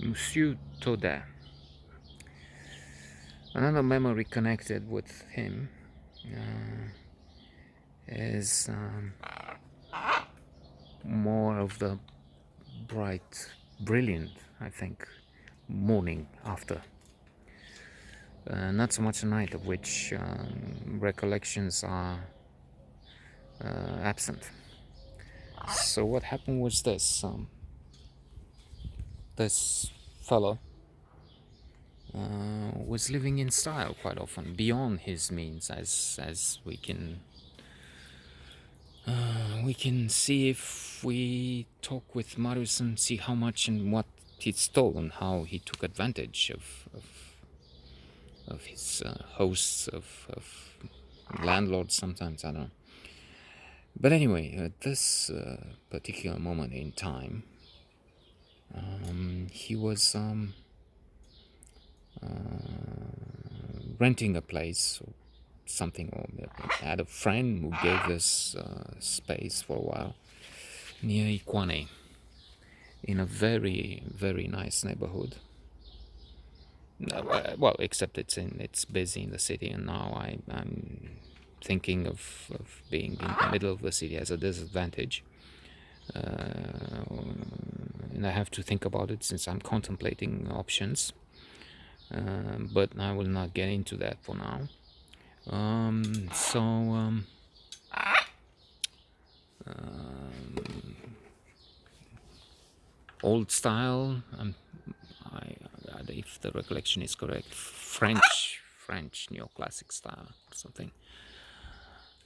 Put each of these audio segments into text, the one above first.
Monsieur Todea. Another memory connected with him is more of the bright, brilliant, I think, morning after. Not so much a night, of which recollections are absent. So what happened was this: this fellow was living in style quite often, beyond his means, as we can see if we talk with Marius and see how much and what he stole and how he took advantage of his hosts, of landlords sometimes, I don't know. But anyway, at this particular moment in time, he was renting a place or something, or had a friend who gave this space for a while near Ikwane, in a very, very nice neighborhood. Well, except it's busy in the city, and now I'm thinking of being in the middle of the city as a disadvantage. And I have to think about it since I'm contemplating options. But I will not get into that for now. Old style, if the recollection is correct, French neoclassic style or something.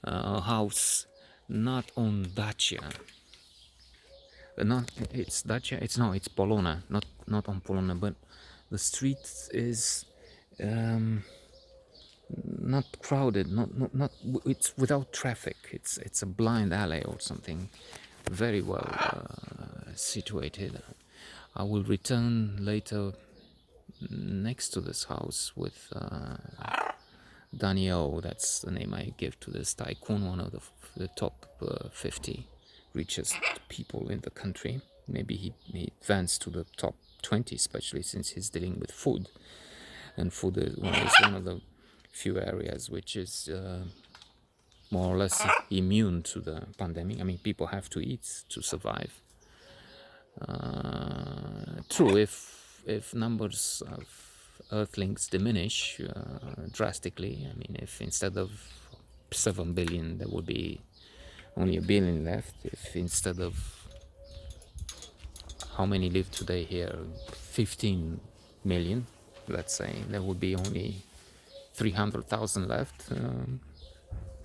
House not on Dacia. It's Dacia. It's Polona. Not on Polona, but the street is not crowded. Not. It's without traffic. It's a blind alley or something. Very well situated. I will return later next to this house with Daniel. That's the name I give to this tycoon, one of the top 50 richest people in the country. Maybe he advanced to the top 20, especially since he's dealing with food, and food is one of the few areas which is more or less immune to the pandemic. I mean, people have to eat to survive. True, if numbers of Earthlings diminish drastically, I mean, if instead of 7 billion there would be only 1 billion left, if instead of how many live today here, 15 million, let's say, there would be only 300,000 left,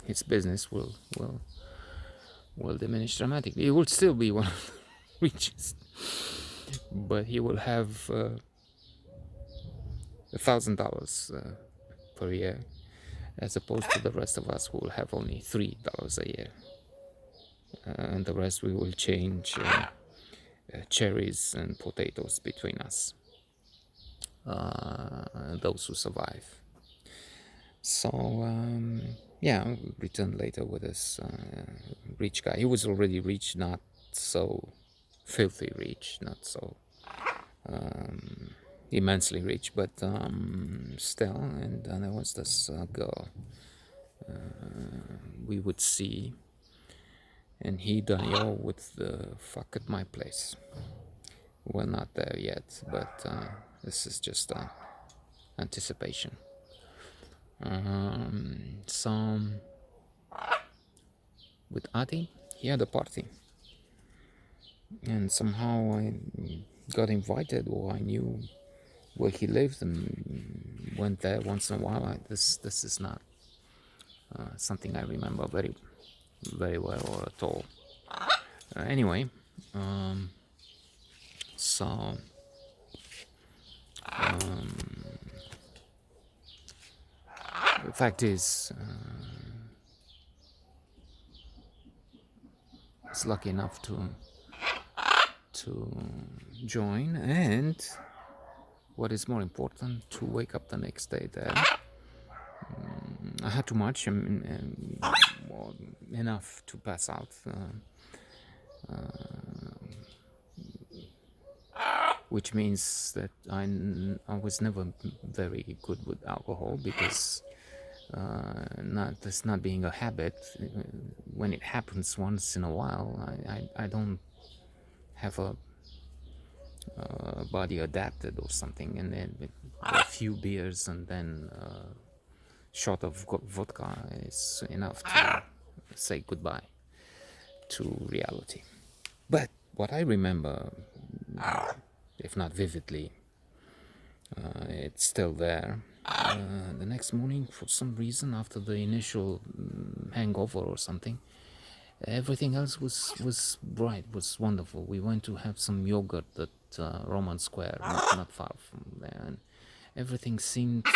his business will diminish dramatically. He will still be one of the richest, but he will have $1,000 per year, as opposed to the rest of us who will have only $3 a year, and the rest we will change cherries and potatoes between us, those who survive. So yeah, I'll return later with this rich guy. He was already rich, not so filthy rich, not so immensely rich, but still. And there was this girl we would see, and he, Daniel, would fuck at my place. We're not there yet, but this is just anticipation. So with Adi, he had a party, and somehow I got invited, or I knew where he lived and went there once in a while. This is not something I remember very, very well or at all. Anyway, so the fact is, I was lucky enough to join, and what is more important, to wake up the next day there. I had too much, enough to pass out. which means that I was never very good with alcohol because not this not being a habit. When it happens once in a while, I don't have a body adapted or something, and then with a few beers and then a shot of vodka is enough to say goodbye to reality. But what I remember, if not vividly, it's still there. The next morning, for some reason, after the initial hangover or something, everything else was bright, was wonderful. We went to have some yogurt at Roman Square, not far from there, and everything seemed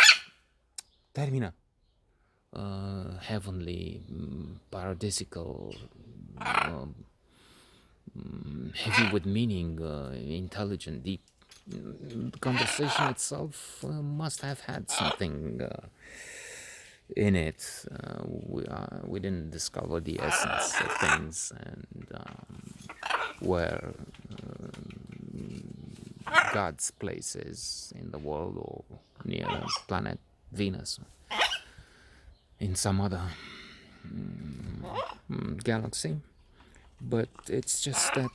termina, heavenly, paradisical, heavy with meaning, intelligent, deep. The conversation itself must have had something in it. We didn't discover the essence of things and where God's place is in the world or near the planet Venus, in some other galaxy. But it's just that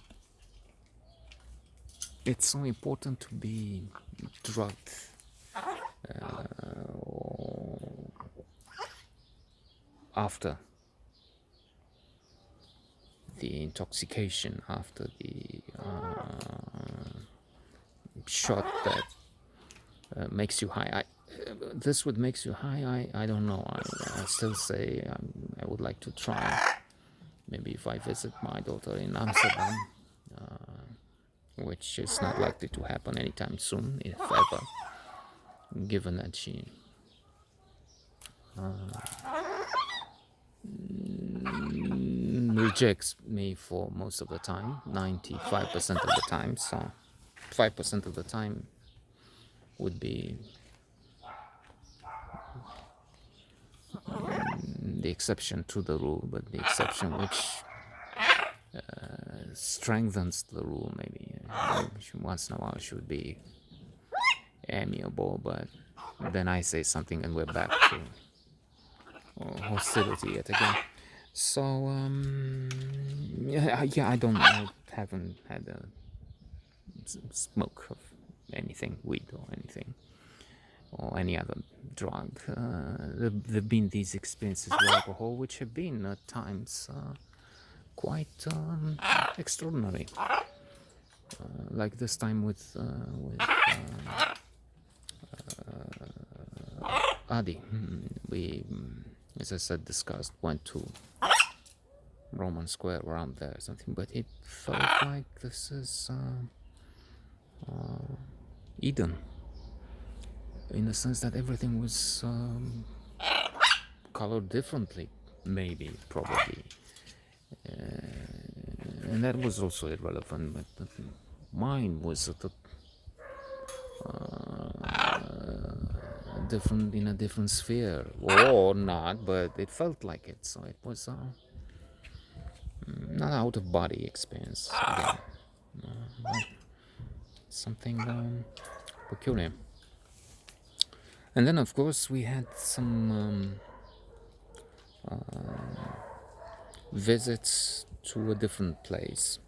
it's so important to be drugged after the intoxication, after the shot that makes you high. This what makes you high, I don't know. I still say I would like to try. Maybe if I visit my daughter in Amsterdam, which is not likely to happen anytime soon, if ever, given that she rejects me for most of the time, 95% of the time, so 5% of the time would be the exception to the rule, but the exception which strengthens the rule. Maybe once in a while she would be amiable, but then I say something and we're back to hostility yet again. So I haven't had a smoke of anything, weed or anything, or any other drug. There've been these experiences with alcohol which have been at times quite extraordinary. Like this time with Adi. We, as I said, went to Roman Square around there or something, but it felt like this is Eden, in the sense that everything was colored differently, maybe, probably. And that was also irrelevant, but mine was at a in a different sphere, or not, but it felt like it, so it was not out of body experience again, something peculiar. And then of course we had some visits to a different place.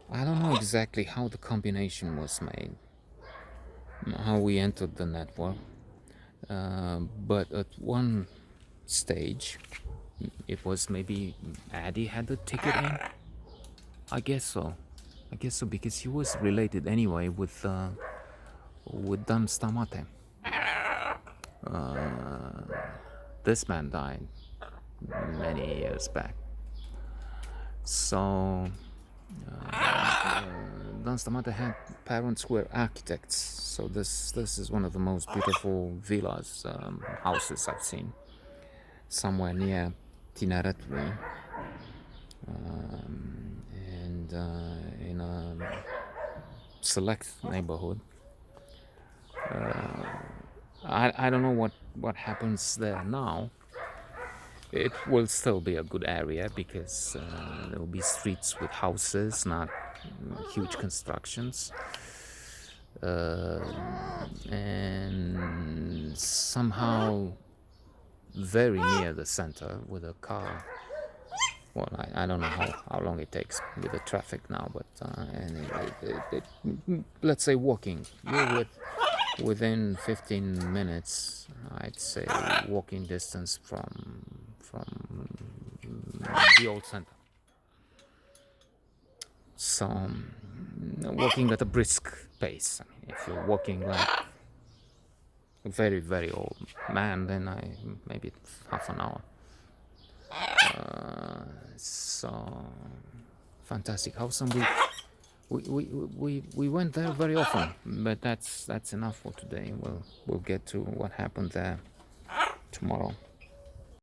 I don't know exactly how the combination was made, how we entered the network, but at one stage it was maybe Addy had the ticket in. I guess so because he was related anyway with Stamate. This man died many years back, so Stamate had parents who were architects, so this is one of the most beautiful villas, houses I've seen, somewhere near Tineretului, and in a select neighborhood. I don't know what happens there now, It will still be a good area because there will be streets with houses, not huge constructions. And somehow very near the center with a car. Well, I don't know how long it takes with the traffic now, but anyway, let's say walking. You're within 15 minutes, I'd say, walking distance from the old center. So walking at a brisk pace. I mean, if you're walking like a very very old man, then maybe half an hour. So fantastic house, and we went there very often. But that's enough for today. We'll get to what happened there tomorrow.